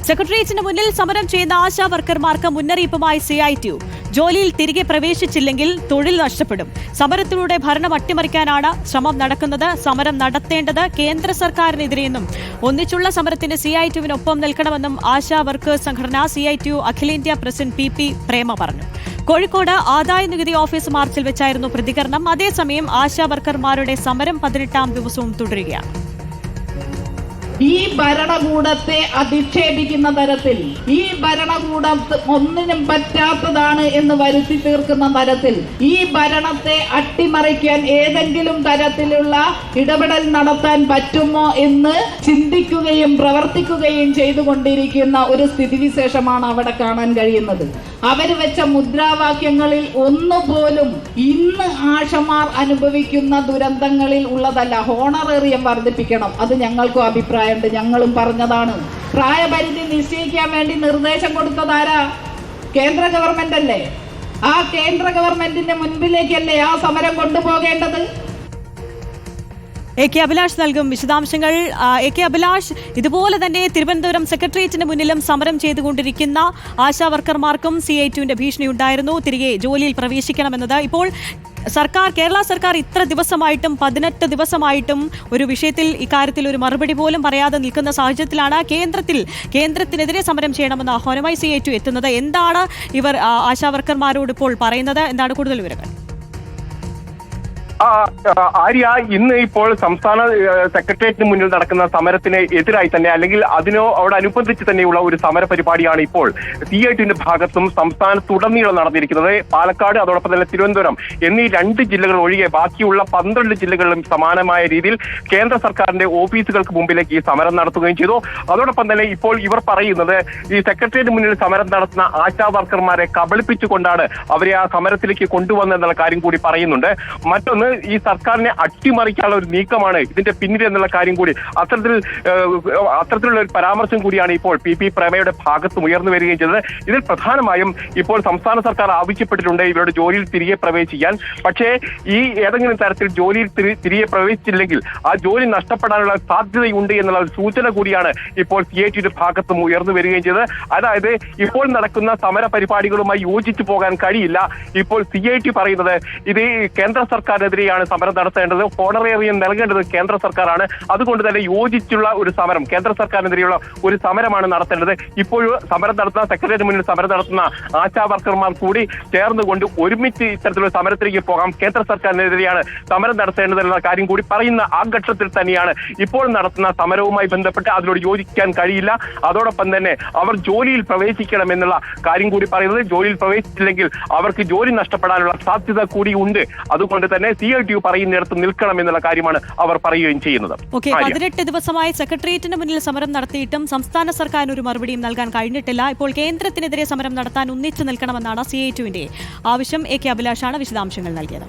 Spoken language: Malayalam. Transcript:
സെക്രട്ടേറിയറ്റിന് മുന്നിൽ സമരം ചെയ്യുന്ന ആശാ വർക്കർമാർക്ക് മുന്നറിയിപ്പുമായി CITU. ജോലിയിൽ തിരികെ പ്രവേശിച്ചില്ലെങ്കിൽ തൊഴിൽ നഷ്ടപ്പെടും. സമരത്തിലൂടെ ഭരണം അട്ടിമറിക്കാനാണ് ശ്രമം നടക്കുന്നത്. സമരം നടത്തേണ്ടത് കേന്ദ്ര സർക്കാരിനെതിരെയെന്നും ഒന്നിച്ചുള്ള സമരത്തിന് CITUവിനൊപ്പം നിൽക്കണമെന്നും ആശാ വർക്കേഴ്സ് സംഘടന CITU അഖിലേന്ത്യാ പ്രസിഡന്റ് PP പ്രേമ പറഞ്ഞു. കോഴിക്കോട് ആദായ നികുതി ഓഫീസ് മാർച്ചിൽ വെച്ചായിരുന്നു പ്രതികരണം. അതേസമയം ആശാ വർക്കർമാരുടെ സമരം 18ാം ദിവസവും തുടരുകയാണ്. ഈ ഭരണകൂടത്തെ അധിക്ഷേപിക്കുന്ന തരത്തിൽ, ഈ ഭരണകൂടം ഒന്നിനും പറ്റാത്തതാണ് എന്ന് വരുത്തി തീർക്കുന്ന തരത്തിൽ, ഈ ഭരണത്തെ അട്ടിമറിക്കാൻ ഏതെങ്കിലും തരത്തിലുള്ള ഇടപെടൽ നടത്താൻ പറ്റുമോ എന്ന് ചിന്തിക്കുകയും പ്രവർത്തിക്കുകയും ചെയ്തുകൊണ്ടിരിക്കുന്ന ഒരു സ്ഥിതിവിശേഷമാണ് അവിടെ കാണാൻ കഴിയുന്നത്. അവർ വെച്ച മുദ്രാവാക്യങ്ങളിൽ ഒന്നുപോലും ഇന്ന് ആശമാർ അനുഭവിക്കുന്ന ദുരന്തങ്ങളിൽ ഉള്ളതല്ല. ഹോണറേറിയം വർദ്ധിപ്പിക്കണം, അത് ഞങ്ങൾക്കും അഭിപ്രായമുണ്ട്. ഞങ്ങളും പറഞ്ഞതാണ്. പ്രായപരിധി നിശ്ചയിക്കാൻ വേണ്ടി നിർദ്ദേശം കൊടുത്തതാരാ? കേന്ദ്ര ഗവൺമെന്റ് അല്ലേ? ആ കേന്ദ്ര ഗവൺമെന്റിന്റെ മുൻപിലേക്കല്ലേ ആ സമരം കൊണ്ടുപോകേണ്ടത്? AK അഭിലാഷ് നൽകും വിശദാംശങ്ങൾ. AK അഭിലാഷ്, ഇതുപോലെ തന്നെ തിരുവനന്തപുരം സെക്രട്ടേറിയറ്റിന് മുന്നിലും സമരം ചെയ്തുകൊണ്ടിരിക്കുന്ന ആശാ വർക്കർമാർക്കും CITUവിന്റെ ഭീഷണി ഉണ്ടായിരുന്നു, തിരികെ ജോലിയിൽ പ്രവേശിക്കണമെന്നത്. ഇപ്പോൾ കേരള സർക്കാർ ഇത്ര ദിവസമായിട്ടും 18 ദിവസമായിട്ടും ഒരു വിഷയത്തിൽ ഇക്കാര്യത്തിൽ ഒരു മറുപടി പോലും പറയാതെ നിൽക്കുന്ന സാഹചര്യത്തിലാണ് കേന്ദ്രത്തിനെതിരെ സമരം ചെയ്യണമെന്ന ആഹ്വാനമായി CITU എത്തുന്നത്. എന്താണ് ഇവർ ആശാ വർക്കർമാരോട് ഇപ്പോൾ പറയുന്നത്? എന്താണ് കൂടുതൽ വിവരങ്ങൾ? ആര്യ, ഇന്ന് ഇപ്പോൾ സംസ്ഥാന സെക്രട്ടേറിയറ്റിന് മുന്നിൽ നടക്കുന്ന സമരത്തിന് എതിരായി തന്നെ, അല്ലെങ്കിൽ അവിടെ അനുബന്ധിച്ച് തന്നെയുള്ള ഒരു സമര പരിപാടിയാണ് ഇപ്പോൾ CITUവിന്റെ ഭാഗത്തും സംസ്ഥാനത്തുടനീളം നടന്നിരിക്കുന്നത്. പാലക്കാട്, അതോടൊപ്പം തന്നെ തിരുവനന്തപുരം എന്നീ 2 ജില്ലകൾ ഒഴികെ ബാക്കിയുള്ള 12 ജില്ലകളിലും സമാനമായ രീതിയിൽ കേന്ദ്ര സർക്കാരിന്റെ ഓഫീസുകൾക്ക് മുമ്പിലേക്ക് ഈ സമരം നടത്തുകയും ചെയ്തു. അതോടൊപ്പം തന്നെ ഇപ്പോൾ ഇവർ പറയുന്നത് ഈ സെക്രട്ടേറിയറ്റിന് മുന്നിൽ സമരം നടത്തുന്ന ആശാ വർക്കർമാരെ കബളിപ്പിച്ചുകൊണ്ടാണ് അവരെ ആ സമരത്തിലേക്ക് കൊണ്ടുവന്നെന്നുള്ള കാര്യം കൂടി പറയുന്നുണ്ട്. മറ്റൊന്ന്, ഈ സർക്കാരിനെ അട്ടിമറിക്കാനുള്ള ഒരു നീക്കമാണ് ഇതിന്റെ പിന്നിൽ എന്നുള്ള കാര്യം കൂടി അത്തരത്തിലുള്ള ഒരു പരാമർശം കൂടിയാണ് ഇപ്പോൾ PP പ്രേമയുടെ ഭാഗത്തും ഉയർന്നു വരികയും ചെയ്തത്. ഇതിൽ പ്രധാനമായും ഇപ്പോൾ സംസ്ഥാന സർക്കാർ ആവശ്യപ്പെട്ടിട്ടുണ്ട് ഇവരുടെ ജോലിയിൽ തിരികെ പ്രവേശിക്കാൻ. പക്ഷേ ഈ ഏതെങ്കിലും തരത്തിൽ ജോലിയിൽ തിരികെ പ്രവേശിച്ചില്ലെങ്കിൽ ആ ജോലി നഷ്ടപ്പെടാനുള്ള സാധ്യതയുണ്ട് എന്നുള്ള ഒരു സൂചന കൂടിയാണ് ഇപ്പോൾ CITUവിന്റെ ഭാഗത്തും ഉയർന്നു വരികയും ചെയ്തത്. അതായത് ഇപ്പോൾ നടക്കുന്ന സമര പരിപാടികളുമായി യോജിച്ചു പോകാൻ കഴിയില്ല. ഇപ്പോൾ CITU പറയുന്നത് ഇത് കേന്ദ്ര സർക്കാരിനെതിരെയാണ് സമരം നടത്തേണ്ടത്, ഹോണറേറിയം നൽകേണ്ടത് കേന്ദ്ര സർക്കാരാണ്. അതുകൊണ്ട് തന്നെ യോജിച്ചുള്ള ഒരു സമരം, കേന്ദ്ര സർക്കാരിനെതിരെയുള്ള ഒരു സമരമാണ് നടത്തേണ്ടത്. ഇപ്പോഴും സമരം നടത്തുന്ന സെക്രട്ടേറിയറ്റിന് മുന്നിൽ സമരം നടത്തുന്ന ആശാ വർക്കർമാർ കൂടി ചേർന്നുകൊണ്ട് ഒരുമിച്ച് ഇത്തരത്തിലുള്ള സമരത്തിലേക്ക് പോകാം, കേന്ദ്ര സർക്കാരിനെതിരെയാണ് സമരം നടത്തേണ്ടതെന്നുള്ള കാര്യം കൂടി പറയുന്ന ആ ഘട്ടത്തിൽ തന്നെയാണ് ഇപ്പോൾ നടത്തുന്ന സമരവുമായി ബന്ധപ്പെട്ട് അതിനോട് യോജിക്കാൻ കഴിയില്ല. അതോടൊപ്പം തന്നെ അവർ ജോലിയിൽ പ്രവേശിക്കണം എന്നുള്ള കാര്യം കൂടി പറയുന്നത്. ജോലിയിൽ പ്രവേശിച്ചില്ലെങ്കിൽ അവർക്ക് ജോലി നഷ്ടപ്പെടാനുള്ള സാധ്യത കൂടി ഉണ്ട്. അതുകൊണ്ട് തന്നെ CITU പറയുന്നിടത്ത് നിൽക്കണം എന്നുള്ള കാര്യമാണ് അവർ പറയുകയും ചെയ്യുന്നത്. 18 ദിവസമായി സെക്രട്ടേറിയറ്റിന് മുന്നിൽ സമരം നടത്തിയിട്ടും സംസ്ഥാന സർക്കാരിന് ഒരു മറുപടിയും നൽകാൻ കഴിഞ്ഞിട്ടില്ല. ഇപ്പോൾ കേന്ദ്രത്തിനെതിരെ സമരം നടത്താൻ ഒന്നിച്ചു നിൽക്കണമെന്നാണ് CITUവിന്റെ ആവശ്യം. AK അഭിലാഷാണ് വിശദാംശങ്ങൾ നൽകിയത്.